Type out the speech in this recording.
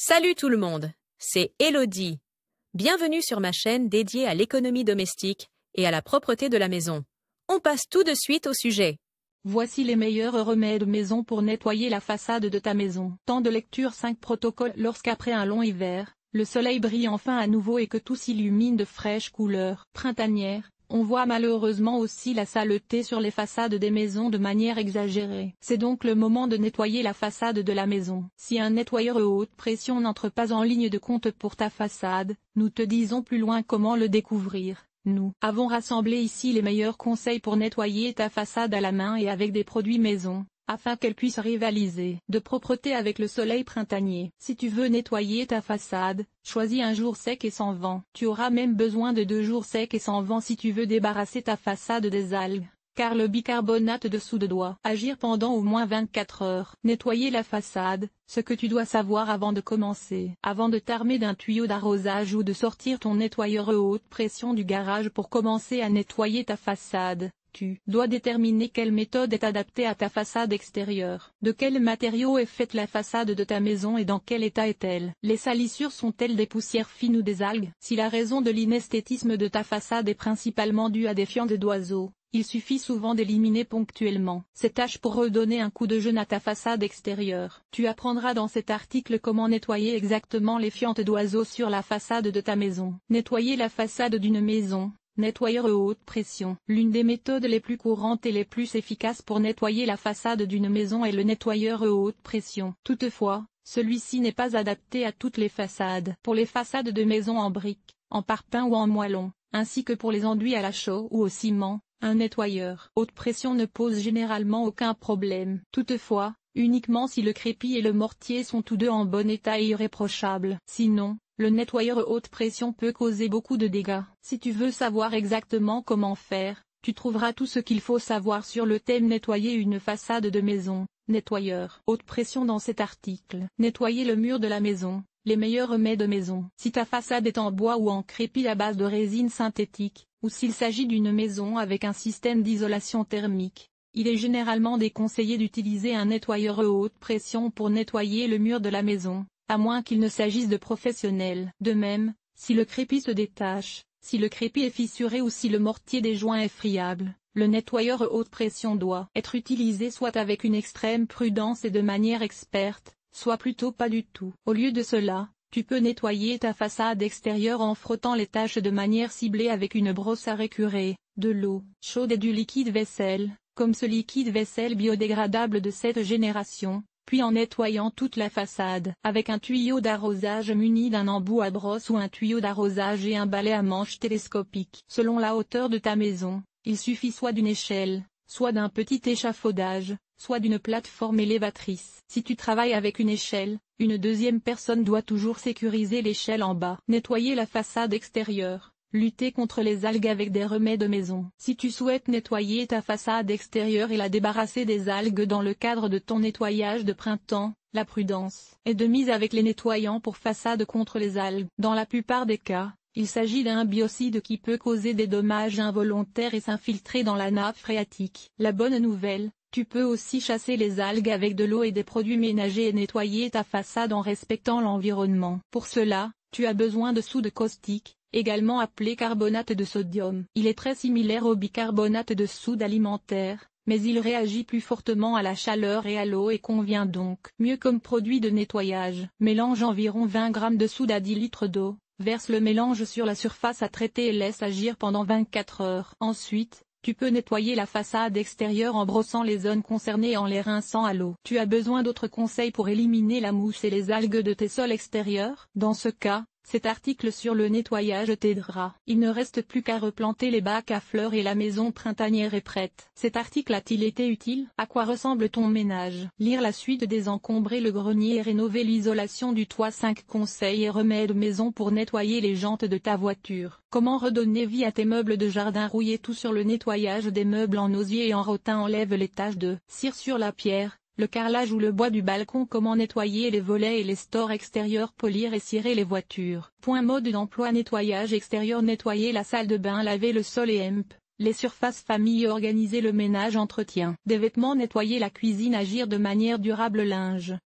Salut tout le monde, c'est Elodie. Bienvenue sur ma chaîne dédiée à l'économie domestique et à la propreté de la maison. On passe tout de suite au sujet. Voici les meilleurs remèdes maison pour nettoyer la façade de ta maison. Temps de lecture 5 protocoles. Lorsqu'après un long hiver, le soleil brille enfin à nouveau et que tout s'illumine de fraîches couleurs printanières, on voit malheureusement aussi la saleté sur les façades des maisons de manière exagérée. C'est donc le moment de nettoyer la façade de la maison. Si un nettoyeur à haute pression n'entre pas en ligne de compte pour ta façade, nous te disons plus loin comment le découvrir. Nous avons rassemblé ici les meilleurs conseils pour nettoyer ta façade à la main et avec des produits maison, afin qu'elle puisse rivaliser de propreté avec le soleil printanier. Si tu veux nettoyer ta façade, choisis un jour sec et sans vent. Tu auras même besoin de 2 jours secs et sans vent si tu veux débarrasser ta façade des algues, car le bicarbonate de soude doit agir pendant au moins 24 heures. Nettoyer la façade, ce que tu dois savoir avant de commencer. Avant de t'armer d'un tuyau d'arrosage ou de sortir ton nettoyeur à haute pression du garage pour commencer à nettoyer ta façade, tu dois déterminer quelle méthode est adaptée à ta façade extérieure. De quels matériaux est faite la façade de ta maison et dans quel état est-elle? Les salissures sont-elles des poussières fines ou des algues? Si la raison de l'inesthétisme de ta façade est principalement due à des fientes d'oiseaux, il suffit souvent d'éliminer ponctuellement ces taches pour redonner un coup de jeune à ta façade extérieure. Tu apprendras dans cet article comment nettoyer exactement les fientes d'oiseaux sur la façade de ta maison. Nettoyer la façade d'une maison. Nettoyeur à haute pression. L'une des méthodes les plus courantes et les plus efficaces pour nettoyer la façade d'une maison est le nettoyeur à haute pression. Toutefois, celui-ci n'est pas adapté à toutes les façades. Pour les façades de maisons en briques, en parpaing ou en moellon, ainsi que pour les enduits à la chaux ou au ciment, un nettoyeur haute pression ne pose généralement aucun problème. Toutefois, uniquement si le crépi et le mortier sont tous deux en bon état et irréprochables. Sinon, le nettoyeur à haute pression peut causer beaucoup de dégâts. Si tu veux savoir exactement comment faire, tu trouveras tout ce qu'il faut savoir sur le thème nettoyer une façade de maison, nettoyeur haute pression dans cet article. Nettoyer le mur de la maison. Les meilleurs remèdes maison. Si ta façade est en bois ou en crépi à base de résine synthétique, ou s'il s'agit d'une maison avec un système d'isolation thermique, il est généralement déconseillé d'utiliser un nettoyeur à haute pression pour nettoyer le mur de la maison, à moins qu'il ne s'agisse de professionnels. De même, si le crépi se détache, si le crépi est fissuré ou si le mortier des joints est friable, le nettoyeur à haute pression doit être utilisé soit avec une extrême prudence et de manière experte, soit plutôt pas du tout. Au lieu de cela, tu peux nettoyer ta façade extérieure en frottant les taches de manière ciblée avec une brosse à récurer, de l'eau chaude et du liquide vaisselle, comme ce liquide vaisselle biodégradable de cette génération, puis en nettoyant toute la façade avec un tuyau d'arrosage muni d'un embout à brosse ou un tuyau d'arrosage et un balai à manche télescopique. Selon la hauteur de ta maison, il suffit soit d'une échelle, soit d'un petit échafaudage, soit d'une plateforme élévatrice. Si tu travailles avec une échelle, une deuxième personne doit toujours sécuriser l'échelle en bas. Nettoyer la façade extérieure. Lutter contre les algues avec des remèdes maison. Si tu souhaites nettoyer ta façade extérieure et la débarrasser des algues dans le cadre de ton nettoyage de printemps, la prudence est de mise avec les nettoyants pour façade contre les algues. Dans la plupart des cas, il s'agit d'un biocide qui peut causer des dommages involontaires et s'infiltrer dans la nappe phréatique. La bonne nouvelle, tu peux aussi chasser les algues avec de l'eau et des produits ménagers et nettoyer ta façade en respectant l'environnement. Pour cela, tu as besoin de soude caustique, également appelé carbonate de sodium. Il est très similaire au bicarbonate de soude alimentaire, mais il réagit plus fortement à la chaleur et à l'eau et convient donc mieux comme produit de nettoyage. Mélange environ 20 g de soude à 10 litres d'eau, verse le mélange sur la surface à traiter et laisse agir pendant 24 heures. Ensuite, tu peux nettoyer la façade extérieure en brossant les zones concernées et en les rinçant à l'eau. Tu as besoin d'autres conseils pour éliminer la mousse et les algues de tes sols extérieurs? Dans ce cas, cet article sur le nettoyage t'aidera. Il ne reste plus qu'à replanter les bacs à fleurs et la maison printanière est prête. Cet article a-t-il été utile? À quoi ressemble ton ménage? Lire la suite: désencombrer le grenier et rénover l'isolation du toit. 5 conseils et remèdes maison pour nettoyer les jantes de ta voiture. Comment redonner vie à tes meubles de jardin? Rouiller tout sur le nettoyage des meubles en osier et en rotin enlève les taches de cire sur la pierre, le carrelage ou le bois du balcon. Comment nettoyer les volets et les stores extérieurs? Polir et cirer les voitures. Mode d'emploi: nettoyage extérieur, nettoyer la salle de bain, laver le sol et les surfaces famille, organiser le ménage, entretien des vêtements, nettoyer la cuisine, agir de manière durable, linge,